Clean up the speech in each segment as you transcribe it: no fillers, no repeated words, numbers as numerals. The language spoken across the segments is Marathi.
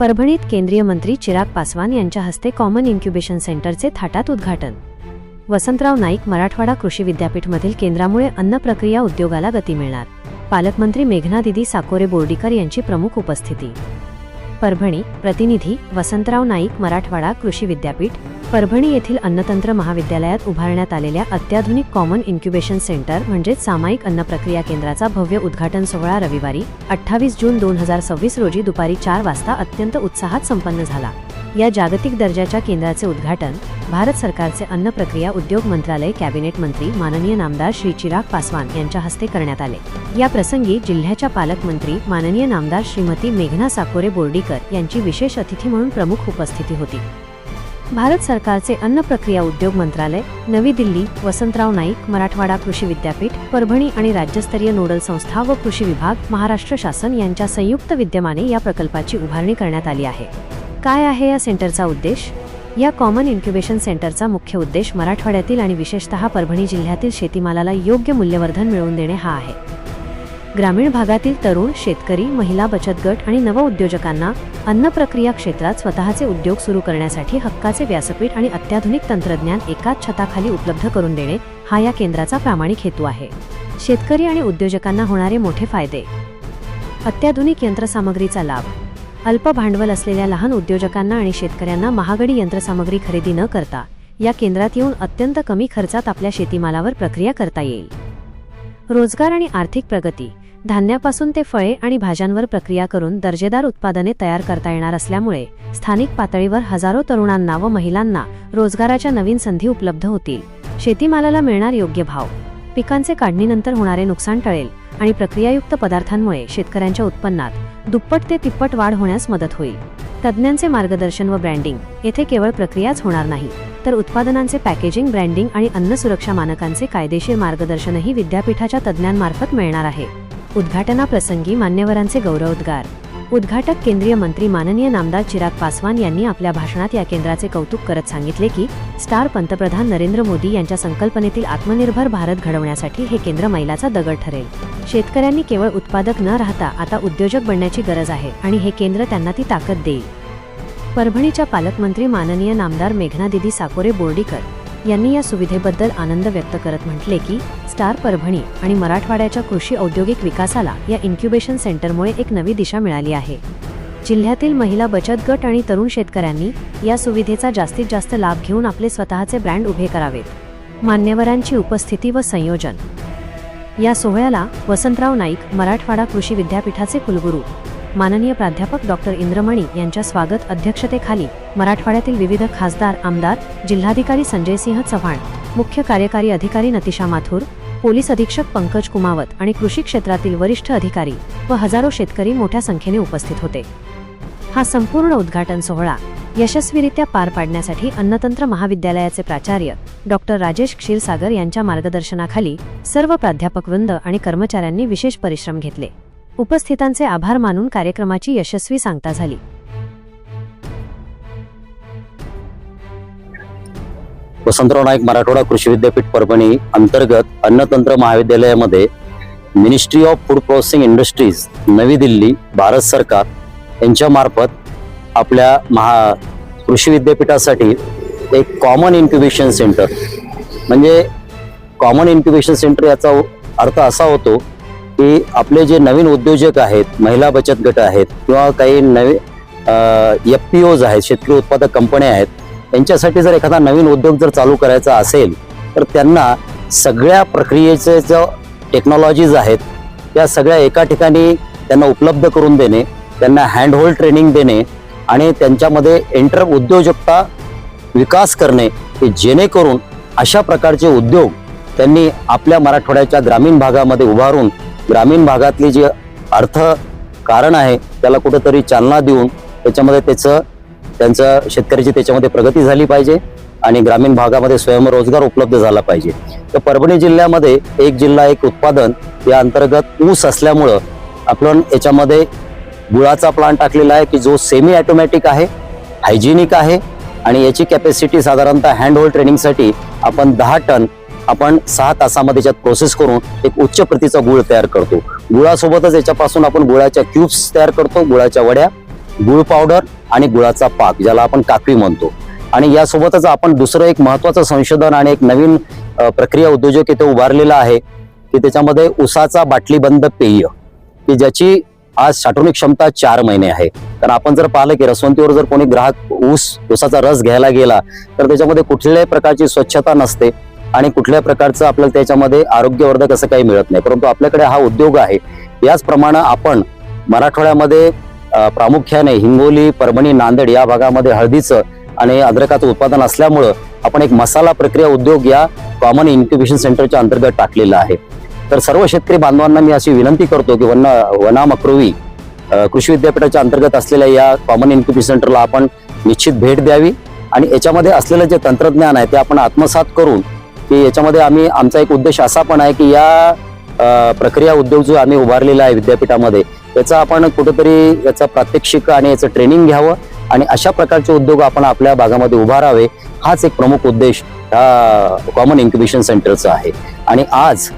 परभणीत केंद्रीय मंत्री चिराग पासवान यांच्या हस्ते कॉमन इन्क्युबेशन सेंटरचे थाटात उद्घाटन। वसंतराव नाईक मराठवाडा कृषी विद्यापीठमधील केंद्रामुळे अन्न प्रक्रिया उद्योगाला गती मिळणार। पालकमंत्री मेघना दिदी साकोरे बोर्डीकर यांची प्रमुख उपस्थिती। परभणी प्रतिनिधी वसंतराव नाईक मराठवाडा कृषी विद्यापीठ परभणी येथील अन्नतंत्र महाविद्यालयात उभारण्यात आलेल्या अत्याधुनिक कॉमन इन्क्युबेशन सेंटर म्हणजेच सामायिक अन्न प्रक्रिया केंद्राचा भव्य उद्घाटन सोहळा रविवारी 28 जून 2026 रोजी दुपारी 4 वाजता अत्यंत उत्साहात संपन्न झाला। या जागतिक दर्जाच्या केंद्राचे उद्घाटन भारत सरकारचे अन्न प्रक्रिया उद्योग मंत्रालय कॅबिनेट मंत्री माननीय नामदार श्री चिराग पासवान यांच्या हस्ते करण्यात आले। या प्रसंगी जिल्ह्याच्या पालकमंत्री माननीय नामदार श्रीमती मेघना साकोरे बोर्डीकर यांची विशेष अतिथी म्हणून प्रमुख उपस्थिती होती। भारत सरकारचे अन्न प्रक्रिया उद्योग मंत्रालय नवी दिल्ली, वसंतराव नाईक मराठवाडा कृषी विद्यापीठ परभणी आणि राज्यस्तरीय नोडल संस्था व कृषी विभाग महाराष्ट्र शासन यांच्या संयुक्त विद्यमाने या प्रकल्पाची उभारणी करण्यात आली आहे। काय आहे या सेंटरचा उद्देश? या कॉमन इन्क्युबेशन सेंटरचा मुख्य उद्देश मराठवाड्यातील आणि विशेषतः परभणी जिल्ह्यातील शेतीमालाला योग्य मूल्यवर्धन मिळवून देणे हा आहे। ग्रामीण भागातील तरुण शेतकरी, महिला बचत गट आणि नवउद्योजकांना अन्न प्रक्रिया क्षेत्रात स्वतःचे उद्योग सुरू करण्यासाठी हक्काचे व्यासपीठ आणि अत्याधुनिक तंत्रज्ञान एकाच छताखाली उपलब्ध करून देणे हा या केंद्राचा प्रामाणिक हेतू आहे। शेतकरी आणि उद्योजकांना होणारे मोठे फायदे: अत्याधुनिक यंत्रसामग्रीचा लाभ, अल्प भांडवल असलेल्या लहान उद्योजकांना आणि शेतकऱ्यांना महागडी यंत्रसामग्री खरेदी न करता या केंद्रात येऊन अत्यंत कमी खर्चात आपल्या शेतीमालावर प्रक्रिया करता येईल। रोजगार आणि आर्थिक प्रगती, धान्यापासून ते फळे आणि भाज्यांवर प्रक्रिया करून दर्जेदार उत्पादने तयार करता येणार असल्यामुळे स्थानिक पातळीवर हजारो तरुणांना व महिलांना रोजगाराच्या नवीन संधी उपलब्ध होतील। शेतीमालाला मिळणार योग्य भाव, पिकांचे काढणीनंतर होणारे नुकसान टळेल आणि प्रक्रियायुक्त पदार्थांमुळे शेतकऱ्यांच्या उत्पन्नात दुप्पट ते तिप्पट वाढ होण्यास मदत होईल। तज्ज्ञांचे मार्गदर्शन व ब्रँडिंग, येथे केवळ प्रक्रियाच होणार नाही तर उत्पादनांचे पॅकेजिंग, ब्रँडिंग आणि अन्न सुरक्षा मानकांचे कायदेशीर मार्गदर्शनही विद्यापीठाच्या तज्ज्ञांमार्फत मिळणार आहे। उद्घाटनाप्रसंगी मान्यवरांचे गौरवोद्गार। उद्घाटक केंद्रीय मंत्री माननीय नामदार चिराग पासवान यांनी आपल्या भाषणात या केंद्राचे कौतुक करत सांगितले की स्टार पंतप्रधान नरेंद्र मोदी यांच्या संकल्पनेतील आत्मनिर्भर भारत घडवण्यासाठी हे केंद्र मैलाचा दगड ठरेल। शेतकऱ्यांनी केवळ उत्पादक न राहता आता उद्योजक बनण्याची गरज आहे आणि हे केंद्र त्यांना ती ताकद देईल। परभणीच्या पालकमंत्री माननीय नामदार मेघना दिदी साकोरे बोर्डीकर यांनी या सुविधेबद्दल आनंद व्यक्त करत म्हटले की स्टार परभणी आणि मराठवाड्याच्या कृषी औद्योगिक विकासाला या इन्क्युबेशन सेंटरमुळे एक नवी दिशा मिळाली आहे। जिल्ह्यातील महिला बचत गट आणि तरुण शेतकऱ्यांनी या सुविधेचा जास्तीत जास्त लाभ घेऊन आपले स्वतःचे ब्रँड उभे करावेत। मान्यवरांची उपस्थिती व संयोजन। या सोहळ्याला वसंतराव नाईक मराठवाडा कृषी विद्यापीठाचे कुलगुरू माननीय प्राध्यापक डॉक्टर इंद्रमणी यांच्या स्वागत अध्यक्षतेखाली मराठवाड्यातील विविध खासदार, आमदार, जिल्हाधिकारी संजय सिंह चव्हाण, मुख्य कार्यकारी अधिकारी नतिशा माथुर, पोलीस अधीक्षक पंकज कुमावत आणि कृषी क्षेत्रातील वरिष्ठ अधिकारी व हजारो शेतकरी मोठ्या संख्येने उपस्थित होते। हा संपूर्ण उद्घाटन सोहळा यशस्वीरित्या पार पाडण्यासाठी अन्नतंत्र महाविद्यालयाचे प्राचार्य डॉक्टर राजेश क्षीरसागर यांच्या मार्गदर्शनाखाली सर्व प्राध्यापकवृंद आणि कर्मचाऱ्यांनी विशेष परिश्रम घेतले। उपस्थितांचे आभार मानून कार्यक्रमाची यशस्वी सांगता झाली। वसंतराव नाईक मराठवाडा कृषी विद्यापीठ परभणी अंतर्गत अन्नतंत्र महाविद्यालयामध्ये ministry of food processing industries नवी दिल्ली भारत सरकार यांच्या मार्फत आपल्या कृषी विद्यापीठासाठी एक कॉमन इन्क्युबेशन सेंटर म्हणजे कॉमन इन्क्युबेशन सेंटर याचा अर्थ असा होतो की आपले जे नवीन उद्योजक आहेत, महिला बचत गट आहेत किंवा काही नवीन FPOs आहेत, शेतकरी उत्पादक कंपन्या आहेत, यांच्यासाठी जर एखादा नवीन उद्योग जर चालू करायचा असेल तर त्यांना सगळ्या प्रक्रियेचे जो टेक्नॉलॉजीज आहेत त्या सगळ्या एका ठिकाणी त्यांना उपलब्ध करून देणे, त्यांना हँड होल्ड ट्रेनिंग देणे आणि त्यांच्यामध्ये उद्योजकता विकास करणे की जेणेकरून अशा प्रकारचे उद्योग त्यांनी आपल्या मराठवाड्याच्या ग्रामीण भागामध्ये उभारून ग्रामीण भागातली जी अर्थ कारण आहे त्याला कुठेतरी चालना देऊन त्याच्यामध्ये त्यांचं शेतकऱ्याची त्याच्यामध्ये प्रगती झाली पाहिजे आणि ग्रामीण भागामध्ये स्वयंरोजगार उपलब्ध झाला पाहिजे। तर परभणी जिल्ह्यामध्ये एक जिल्हा एक उत्पादन या अंतर्गत ऊस असल्यामुळं आपण याच्यामध्ये गुळाचा प्लांट टाकलेला आहे की जो सेमी ऑटोमॅटिक आहे, हायजिनिक आहे आणि याची कॅपॅसिटी साधारणतः हँड होल्ड ट्रेनिंगसाठी आपण 10 टन आपण 6 तासामध्ये त्याच्यात प्रोसेस करून एक उच्च प्रतीचा गुळ तयार करतो। गुळासोबतच याच्यापासून आपण गुळाच्या क्यूब्स तयार करतो, गुळाच्या वड्या गुळ पावडर आणि गुळाचा पाक, ज्याला आपण काकवी म्हणतो. आणि यासोबतच आपण दुसरं एक महत्वाचं संशोधन आणि एक नवीन प्रक्रिया उद्योजक इथे उभारलेला आहे की त्याच्यामध्ये ऊसाचा बाटलीबंद पेय, की ज्याची आज साठवणूक क्षमता 4 महिने आहे. कारण आपण जर पाहिलं की रसवंतीवर जर कोणी ग्राहक ऊसाचा रस घ्यायला गेला तर त्याच्यामध्ये कुठल्याही प्रकारची स्वच्छता नसते आणि कुठल्या प्रकारचं आपल्याला त्याच्यामध्ये आरोग्यवर्धक असं काही मिळत नाही. परंतु आपल्याकडे हा उद्योग आहे. याचप्रमाणे आपण मराठवाड्यामध्ये प्रामुख्याने हिंगोली, परभणी, नांदेड या भागामध्ये हळदीचं आणि अद्रकाचं उत्पादन असल्यामुळं आपण एक मसाला प्रक्रिया उद्योग या कॉमन इन्क्युबेशन सेंटरच्या अंतर्गत टाकलेला आहे. तर सर्व शेतकरी बांधवांना मी अशी विनंती करतो की वना मकरोवी कृषी विद्यापीठाच्या अंतर्गत असलेल्या या कॉमन इन्क्युबेशन सेंटरला आपण निश्चित भेट द्यावी आणि याच्यामध्ये असलेलं जे तंत्रज्ञान आहे ते आपण आत्मसात करून की याच्यामध्ये आमचा एक उद्देश असा पण आहे की या प्रक्रिया उद्योग जो आम्ही उभारलेला आहे विद्यापीठामध्ये याचा आपण कुठेतरी याचा प्रात्यक्षिक आणि याचं ट्रेनिंग घ्यावं आणि अशा प्रकारचे उद्योग आपण आपल्या भागामध्ये उभारावे. हाच एक प्रमुख उद्देश ह्या कॉमन इन्क्युबेशन सेंटरचा आहे. आणि आज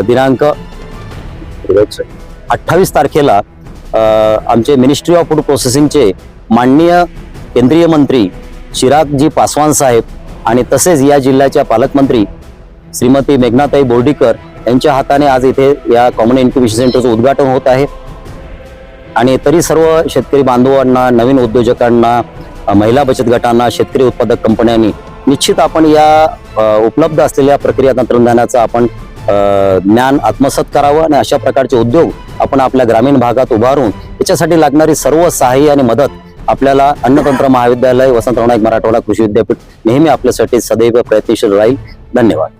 दिनांक 28 तारखेला आमचे मिनिस्ट्री ऑफ फूड प्रोसेसिंगचे माननीय केंद्रीय मंत्री चिरागजी पासवान साहेब आणि तसेच या जिल्ह्याच्या पालकमंत्री श्रीमती मेघनाताई बोर्डीकर यांच्या हाताने आज इथे या कॉमन इन्क्युबेशन सेंटरचं उद्घाटन होत आहे. आणि तरी सर्व शेतकरी बांधवांना, नवीन उद्योजकांना, महिला बचत गटांना, शेतकरी उत्पादक कंपन्यांनी निश्चित आपण या उपलब्ध असलेल्या प्रक्रिया तंत्रज्ञानाचा आपण ज्ञान आत्मसात करावं आणि अशा प्रकारचे उद्योग आपण आपल्या ग्रामीण भागात उभारून याच्यासाठी लागणारी सर्व सहाय्य आणि मदत आपल्याला अन्नतंत्र महाविद्यालय वसंतराव नाईक मराठवाडा कृषी विद्यापीठ नेहमी आपल्यासाठी सदैव प्रयत्नशील राहील. धन्यवाद.